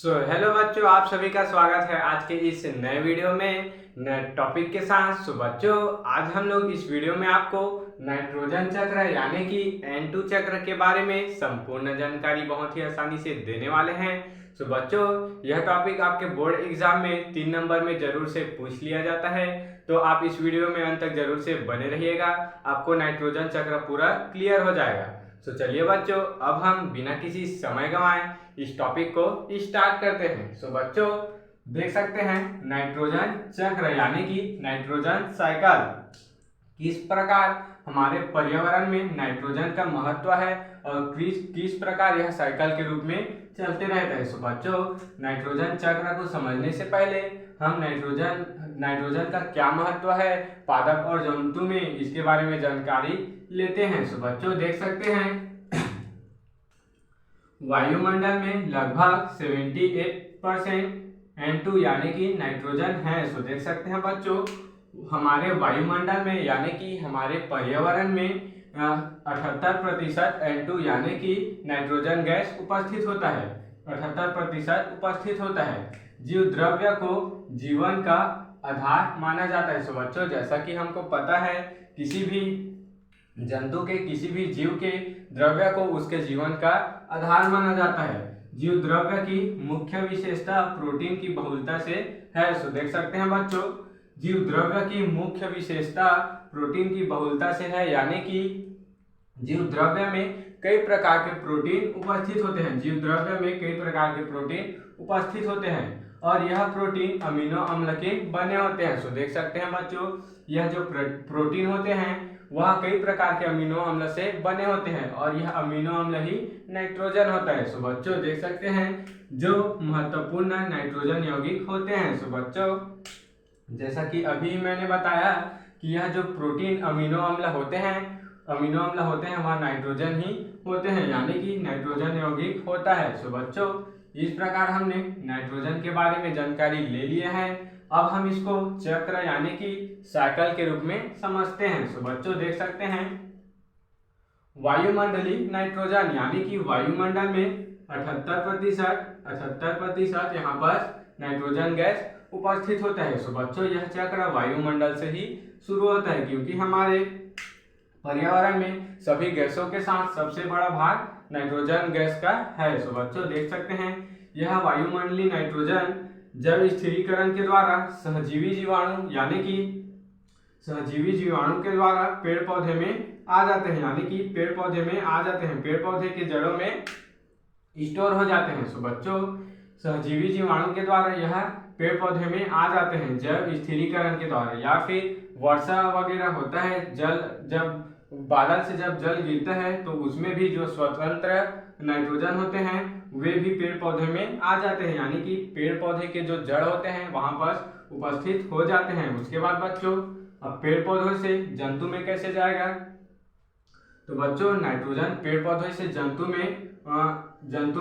Hello बच्चों, आप सभी का स्वागत है आज के इस नए वीडियो में नए टॉपिक के साथ। बच्चों, आज हम लोग इस वीडियो में आपको नाइट्रोजन चक्र यानी कि N2 चक्र के बारे में संपूर्ण जानकारी बहुत ही आसानी से देने वाले हैं। बच्चों, यह टॉपिक आपके बोर्ड एग्जाम में 3 नंबर में जरूर से पूछ लिया जाता है, तो आप इस वीडियो में अंत तक जरूर से बने रहिएगा, आपको नाइट्रोजन चक्र पूरा क्लियर हो जाएगा। चलिए बच्चों, अब हम बिना किसी समय गंवाए इस टॉपिक को स्टार्ट करते हैं। बच्चों, देख सकते हैं नाइट्रोजन चक्र यानी कि नाइट्रोजन साइकिल किस प्रकार हमारे पर्यावरण में नाइट्रोजन का महत्व है और किस प्रकार यह साइकिल के रूप में चलते रहता है। बच्चों, नाइट्रोजन चक्र को समझने से पहले हम नाइट्रोजन का क्या महत्व है पादप और जंतु में, इसके बारे में जानकारी लेते हैं। बच्चों, देख सकते हैं वायुमंडल में लगभग 78% N2 यानी कि नाइट्रोजन है। देख सकते हैं बच्चों, हमारे वायुमंडल में यानी कि हमारे पर्यावरण में 78% N2 यानी कि नाइट्रोजन गैस उपस्थित होता है। 78% उपस्थित होता है। जीव द्रव्य को जीवन का आधार माना जाता है। बच्चों, जैसा कि हमको पता है, किसी भी जंतु के, किसी भी जीव के द्रव्य को उसके जीवन का आधार माना जाता है। जीव द्रव्य की मुख्य विशेषता प्रोटीन की बहुलता से है। देख सकते हैं बच्चों, जीव द्रव्य की मुख्य विशेषता प्रोटीन की बहुलता से है, यानी कि जीव द्रव्य में कई प्रकार के प्रोटीन उपस्थित होते हैं। जीव द्रव्य में कई प्रकार के प्रोटीन उपस्थित होते हैं और यह प्रोटीन अमीनो अम्ल के बने होते हैं। देख सकते हैं बच्चों, यह जो प्रोटीन होते हैं वह कई प्रकार के अमीनो अम्ल से बने होते हैं और यह अमीनो अम्ल ही नाइट्रोजन होता है। बच्चों, देख सकते हैं जो महत्वपूर्ण नाइट्रोजन यौगिक होते हैं। बच्चों, जैसा कि अभी मैंने बताया कि यह जो प्रोटीन अमीनो अम्ल होते हैं वह नाइट्रोजन ही होते हैं, यानी कि नाइट्रोजन यौगिक होता है। बच्चों, इस प्रकार हमने नाइट्रोजन के बारे में जानकारी ले लिए हैं। अब हम इसको चक्र यानी कि साइकिल के रूप में समझते हैं। बच्चों, देख सकते हैं वायुमंडलीय नाइट्रोजन यानी कि वायुमंडल में 78% यहाँ पर नाइट्रोजन गैस उपस्थित होता है। बच्चों, यह चक्र वायुमंडल से ही शुरू होता है, क्योंकि हमारे पर्यावरण में सभी गैसों के साथ सबसे बड़ा भाग नाइट्रोजन गैस का है। बच्चों, देख सकते हैं यह वायुमंडलीय नाइट्रोजन जब स्थिरीकरण के द्वारा सहजीवी जीवाणु यानी कि सहजीवी जीवाणु के द्वारा पेड़ पौधे में आ जाते हैं, यानी कि पेड़ पौधे में आ जाते हैं, पेड़ पौधे के जड़ों में स्टोर हो जाते हैं। बच्चों, सहजीवी जीवाणु के द्वारा यह पेड़ पौधे में आ जाते हैं जब स्थिरीकरण के द्वारा, या फिर वर्षा वगैरह होता है, जब बादल से जब जल गिरता है तो उसमें भी जो स्वतंत्र नाइट्रोजन होते हैं वे भी पेड़ पौधे में आ जाते हैं, यानी कि पेड़ पौधे के जो जड़ होते हैं वहां पर उपस्थित हो जाते हैं। उसके बाद बच्चों, अब पेड़ पौधों से जंतु में कैसे जाएगा? तो बच्चों, नाइट्रोजन पेड़ पौधों से जंतु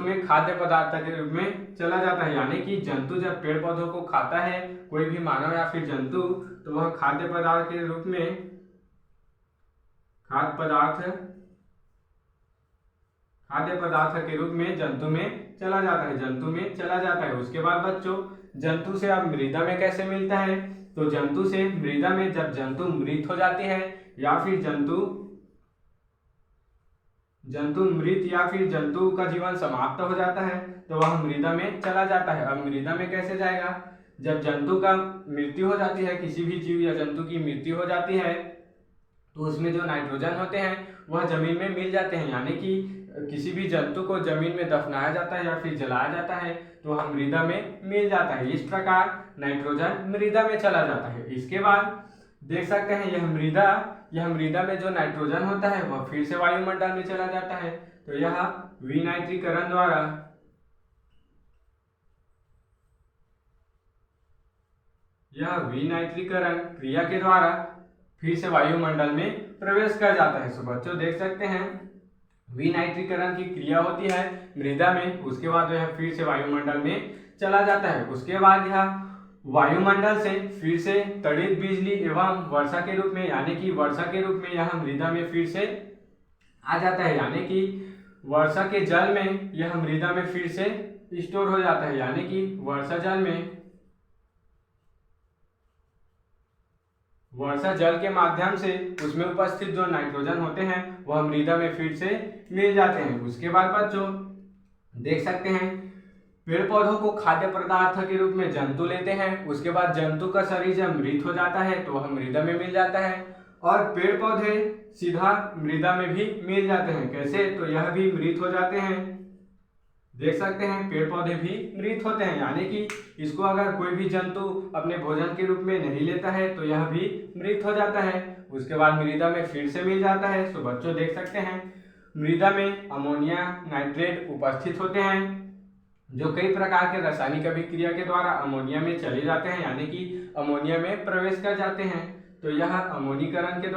में खाद्य पदार्थ के रूप में चला जाता है, यानी कि जंतु जब पेड़ पौधों को खाता है, कोई भी मानव या फिर जंतु, तो वह खाद्य पदार्थ के रूप में खाद्य पदार्थ के रूप में जंतु में चला जाता है। उसके बाद बच्चों, जंतु से अब मृदा में कैसे मिलता है? तो जंतु से मृदा में जब जंतु मृत हो जाती है या फिर जंतु का जीवन समाप्त हो जाता है तो वह मृदा में चला जाता है। अब मृदा में कैसे जाएगा? जब जंतु का मृत्यु हो जाती है, किसी भी जीव या जंतु की मृत्यु हो जाती है, तो उसमें जो नाइट्रोजन होते हैं वह जमीन में मिल जाते हैं, यानी कि किसी भी जंतु को जमीन में दफनाया जाता है या फिर जलाया जाता है तो वह मृदा में मिल जाता है। इस प्रकार नाइट्रोजन मृदा में चला जाता है। इसके बाद देख सकते हैं यह मृदा में जो नाइट्रोजन होता है वह फिर से वायुमंडल में चला जाता है। तो यह विनाइट्रीकरण क्रिया के द्वारा फिर से वायुमंडल में प्रवेश कर जाता है। बच्चों, देख सकते हैं विनाइट्रीकरण की क्रिया होती है मृदा में, उसके बाद यह फिर से वायुमंडल में चला जाता है। उसके बाद यह वायुमंडल से फिर से तड़ित बिजली एवं वर्षा के रूप में, यानी कि वर्षा के रूप में यह मृदा में फिर से आ जाता है, यानी कि वर्षा के जल में यह मृदा में फिर से स्टोर हो जाता है, यानी कि वर्षा जल के माध्यम से उसमें उपस्थित जो नाइट्रोजन होते हैं वह मृदा में फिर से मिल जाते हैं। उसके बाद बच्चों देख सकते हैं पेड़ पौधों को खाद्य पदार्थ के रूप में जंतु लेते हैं। उसके बाद जंतु का शरीर जब मृत हो जाता है तो वह मृदा में मिल जाता है और पेड़ पौधे सीधा मृदा में भी मिल जाते हैं। कैसे? तो यह भी मृत हो जाते हैं। देख सकते हैं पेड़ पौधे भी मृत होते हैं, यानी कि इसको अगर कोई भी जंतु अपने भोजन के रूप में नहीं लेता है तो यह भी मृत हो जाता है। उसके बाद मृदा में फिर से मिल जाता है। तो बच्चों देख सकते हैं मृदा में अमोनिया नाइट्रेट उपस्थित होते हैं जो कई प्रकार के रासायनिक अभिक्रिया के द्वारा अमोनिया में चले जाते हैं, यानी कि अमोनिया में प्रवेश कर जाते हैं। तो यह अमोनीकरण के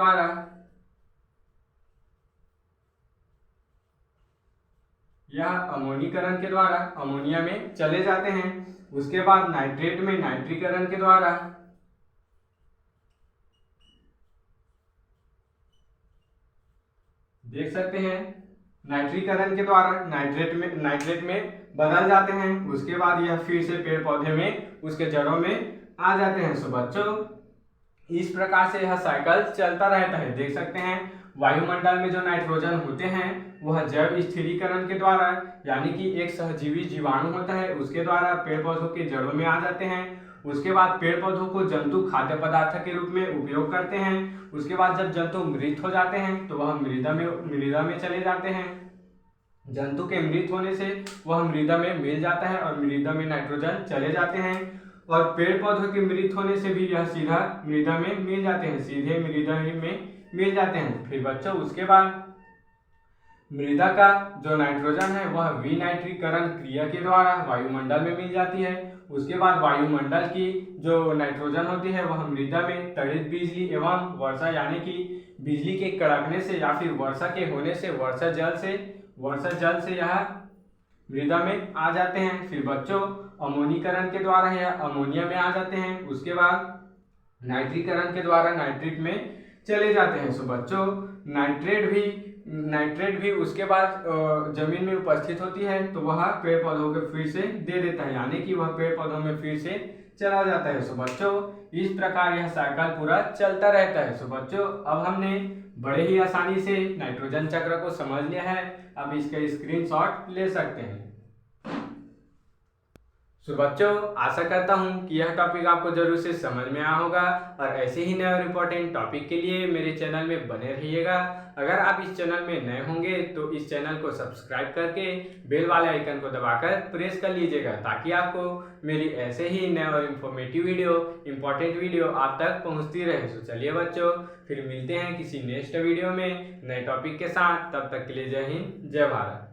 द्वारा अमोनिया में चले जाते हैं। उसके बाद नाइट्रेट में नाइट्रीकरण के द्वारा देख सकते हैं नाइट्रीकरण के द्वारा नाइट्रेट में बदल जाते हैं। उसके बाद यह फिर से पेड़ पौधे में उसके जड़ों में आ जाते हैं। सो बच्चों इस प्रकार से यह साइकिल चलता रहता है। देख सकते हैं वायुमंडल में जो नाइट्रोजन होते हैं वह जैव स्थिरीकरण के द्वारा, यानी कि एक सहजीवी जीवाणु होता है उसके द्वारा पेड़ पौधों के जड़ों में आ जाते हैं। उसके बाद पेड़ पौधों को जंतु खाद्य पदार्थ के रूप में उपयोग करते हैं। उसके बाद जब जंतु मृत हो जाते हैं तो वह मृदा में चले जाते हैं। जंतु के मृत होने से वह मृदा में मिल जाता है और मृदा में नाइट्रोजन चले जाते हैं और पेड़ पौधों के मृत होने से भी यह सीधा मृदा में मिल जाते हैं, सीधे मृदा में मिल जाते हैं। फिर बच्चों उसके बाद मृदा का जो नाइट्रोजन है वह विनाइट्रीकरण क्रिया के द्वारा वायुमंडल में मिल जाती है। उसके बाद वायुमंडल की जो नाइट्रोजन होती है वह मृदा में त्वरित बिजली एवं वर्षा, यानी कि बिजली के कड़कने से या फिर वर्षा के होने से वर्षा जल से यह मृदा में आ जाते हैं। फिर बच्चों अमोनीकरण के द्वारा यह अमोनिया में आ जाते हैं। उसके बाद नाइट्रीकरण के द्वारा नाइट्रेट में चले जाते हैं। सो बच्चों नाइट्रेट भी उसके बाद जमीन में उपस्थित होती है तो वह पेड़ पौधों को फिर से दे देता है, यानी कि वह पेड़ पौधों में फिर से चला जाता है। सो बच्चों इस प्रकार यह साइकिल पूरा चलता रहता है। सो बच्चों अब हमने बड़े ही आसानी से नाइट्रोजन चक्र को समझ लिया है। अब इसका स्क्रीनशॉट ले सकते हैं। सो बच्चों आशा करता हूँ कि यह टॉपिक आपको जरूर से समझ में आया होगा और ऐसे ही नए और इम्पोर्टेंट टॉपिक के लिए मेरे चैनल में बने रहिएगा। अगर आप इस चैनल में नए होंगे तो इस चैनल को सब्सक्राइब करके बेल वाले आइकन को दबाकर प्रेस कर लीजिएगा ताकि आपको मेरी ऐसे ही नए और इन्फॉर्मेटिव इम्पोर्टेंट वीडियो आप तक पहुँचती रहे। तो चलिए बच्चों फिर मिलते हैं किसी नेक्स्ट वीडियो में नए टॉपिक के साथ। तब तक के लिए जय हिंद जय भारत।